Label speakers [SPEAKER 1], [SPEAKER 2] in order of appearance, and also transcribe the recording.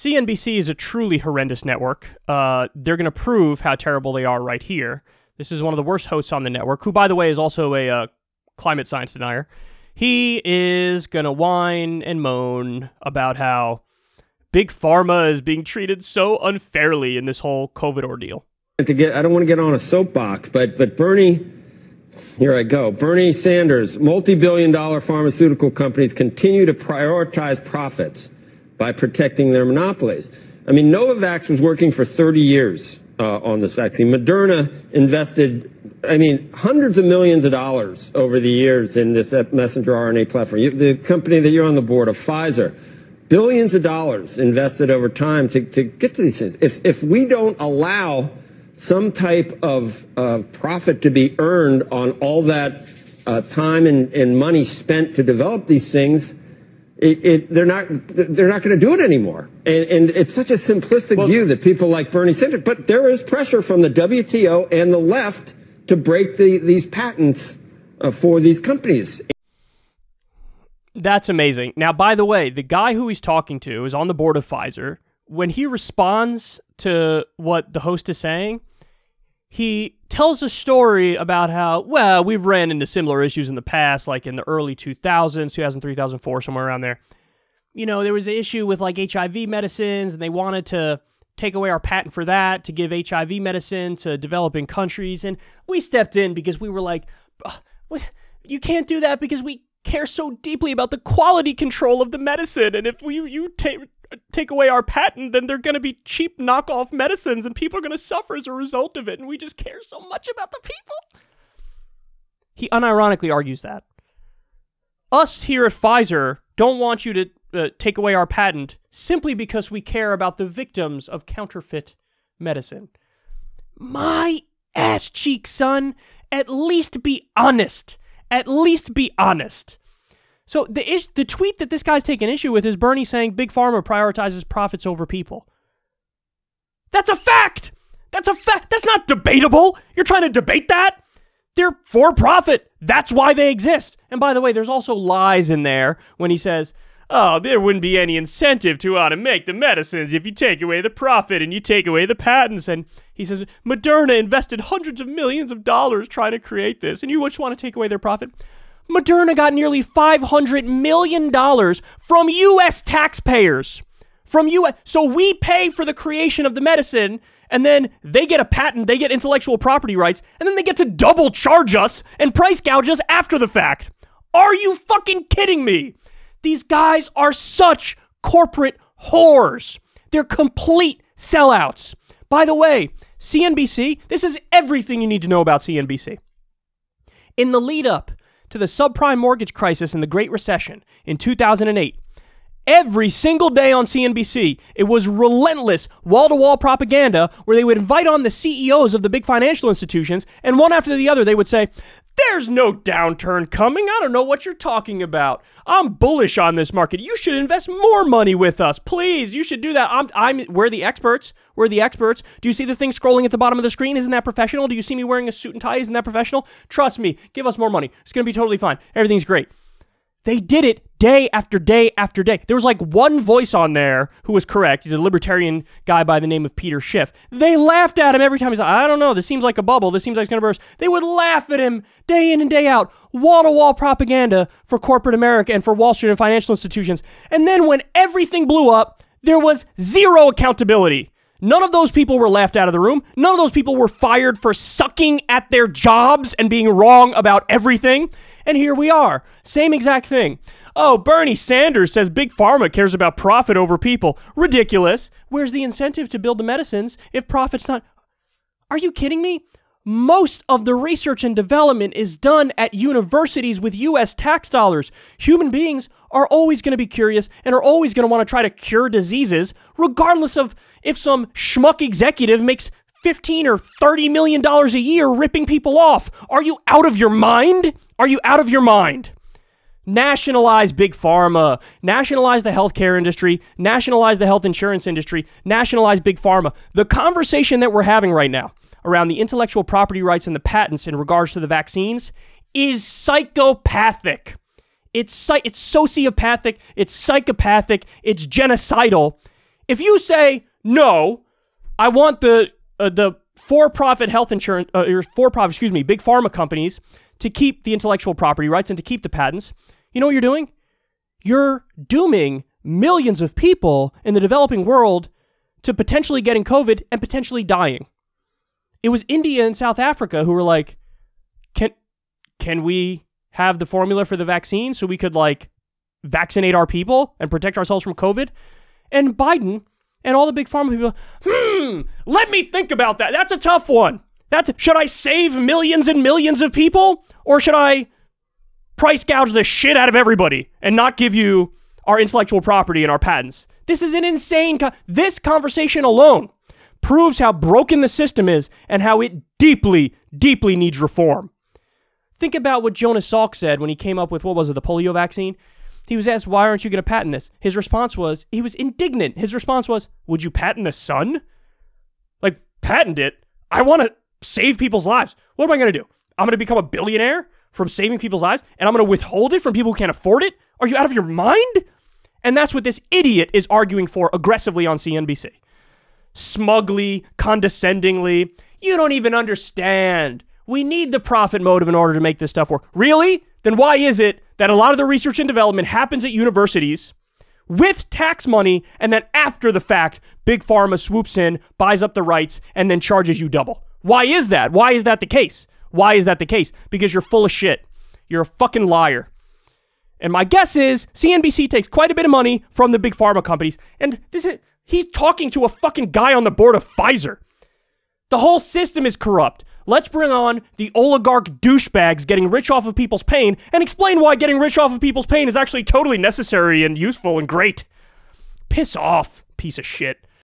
[SPEAKER 1] CNBC is a truly horrendous network. They're going to prove how terrible they are right here. This is one of the worst hosts on the network, who, by the way, is also a climate science denier. He is going to whine and moan about how Big Pharma is being treated so unfairly in this whole COVID ordeal.
[SPEAKER 2] I don't want to get on a soapbox, but Bernie, here I go. Bernie Sanders, multi-billion-dollar pharmaceutical companies continue to prioritize profits by protecting their monopolies. I mean, Novavax was working for 30 years on this vaccine. Moderna invested, hundreds of millions of dollars over the years in this messenger RNA platform. The company that you're on the board of, Pfizer, billions of dollars invested over time to get to these things. If we don't allow some type of profit to be earned on all that time and money spent to develop these things, they're not going to do it anymore. And it's such a simplistic view that people like Bernie Sanders, but there is pressure from the WTO and the left to break these patents for these companies.
[SPEAKER 1] That's amazing. Now, by the way, the guy who he's talking to is on the board of Pfizer. When he responds to what the host is saying, he tells a story about how, well, we've ran into similar issues in the past, like in the early 2000s, 2003, 2004, somewhere around there. You know, there was an issue with like HIV medicines, and they wanted to take away our patent for that to give HIV medicine to developing countries. And we stepped in because we were like, you can't do that because we care so deeply about the quality control of the medicine. And if you take away our patent, then they're going to be cheap knockoff medicines and people are going to suffer as a result of it. And we just care so much about the people. He unironically argues that. Us here at Pfizer don't want you to take away our patent simply because we care about the victims of counterfeit medicine. My ass cheek, son. At least be honest. At least be honest. So the tweet that this guy's taking issue with is Bernie saying Big Pharma prioritizes profits over people. That's a fact! That's a fact! That's not debatable! You're trying to debate that? They're for profit. That's why they exist. And by the way, there's also lies in there when he says, oh, there wouldn't be any incentive to want to make the medicines if you take away the profit and you take away the patents. And he says, Moderna invested hundreds of millions of dollars trying to create this, and you just want to take away their profit? Moderna got nearly $500 million from U.S. taxpayers. So we pay for the creation of the medicine, and then they get a patent, they get intellectual property rights, and then they get to double charge us and price gouge us after the fact. Are you fucking kidding me? These guys are such corporate whores. They're complete sellouts. By the way, CNBC, this is everything you need to know about CNBC. In the lead up to the subprime mortgage crisis and the Great Recession in 2008, every single day on CNBC, it was relentless wall-to-wall propaganda where they would invite on the CEOs of the big financial institutions, and one after the other, they would say, there's no downturn coming. I don't know what you're talking about. I'm bullish on this market. You should invest more money with us. Please, you should do that. We're the experts. We're the experts. Do you see the thing scrolling at the bottom of the screen? Isn't that professional? Do you see me wearing a suit and tie? Isn't that professional? Trust me. Give us more money. It's going to be totally fine. Everything's great. They did it day after day after day. There was like one voice on there who was correct. He's a libertarian guy by the name of Peter Schiff. They laughed at him every time. He's like, I don't know. This seems like a bubble. This seems like it's going to burst. They would laugh at him day in and day out. Wall-to-wall propaganda for corporate America and for Wall Street and financial institutions. And then when everything blew up, there was zero accountability. None of those people were laughed out of the room. None of those people were fired for sucking at their jobs and being wrong about everything. And here we are. Same exact thing. Oh, Bernie Sanders says Big Pharma cares about profit over people. Ridiculous. Where's the incentive to build the medicines if profit's not... Are you kidding me? Most of the research and development is done at universities with U.S. tax dollars. Human beings are always going to be curious and are always going to want to try to cure diseases, regardless of if some schmuck executive makes $15 or $30 million a year ripping people off. Are you out of your mind? Are you out of your mind? Nationalize Big Pharma. Nationalize the healthcare industry. Nationalize the health insurance industry. Nationalize Big Pharma. The conversation that we're having right now around the intellectual property rights and the patents in regards to the vaccines is psychopathic. It's sociopathic. It's psychopathic. It's genocidal. If you say, no, I want the for-profit health insurance, big pharma companies to keep the intellectual property rights and to keep the patents, you know what you're doing? You're dooming millions of people in the developing world to potentially getting COVID and potentially dying. It was India and South Africa who were like, can we have the formula for the vaccine so we could like vaccinate our people and protect ourselves from COVID? And Biden and all the big pharma people, let me think about that. That's a tough one. Should I save millions and millions of people, or should I price gouge the shit out of everybody and not give you our intellectual property and our patents? This is an insane, this conversation alone proves how broken the system is and how it deeply, deeply needs reform. Think about what Jonas Salk said when he came up with, what was it, the polio vaccine? He was asked, why aren't you going to patent this? His response was, he was indignant. His response was, would you patent the sun? Like, patent it? I want to save people's lives. What am I going to do? I'm going to become a billionaire from saving people's lives, and I'm going to withhold it from people who can't afford it? Are you out of your mind? And that's what this idiot is arguing for aggressively on CNBC. Smugly, condescendingly, you don't even understand. We need the profit motive in order to make this stuff work. Really? Then why is it that a lot of the research and development happens at universities with tax money, and then after the fact, Big Pharma swoops in, buys up the rights, and then charges you double? Why is that? Why is that the case? Why is that the case? Because you're full of shit. You're a fucking liar. And my guess is CNBC takes quite a bit of money from the big pharma companies, and he's talking to a fucking guy on the board of Pfizer. The whole system is corrupt. Let's bring on the oligarch douchebags getting rich off of people's pain and explain why getting rich off of people's pain is actually totally necessary and useful and great. Piss off, piece of shit.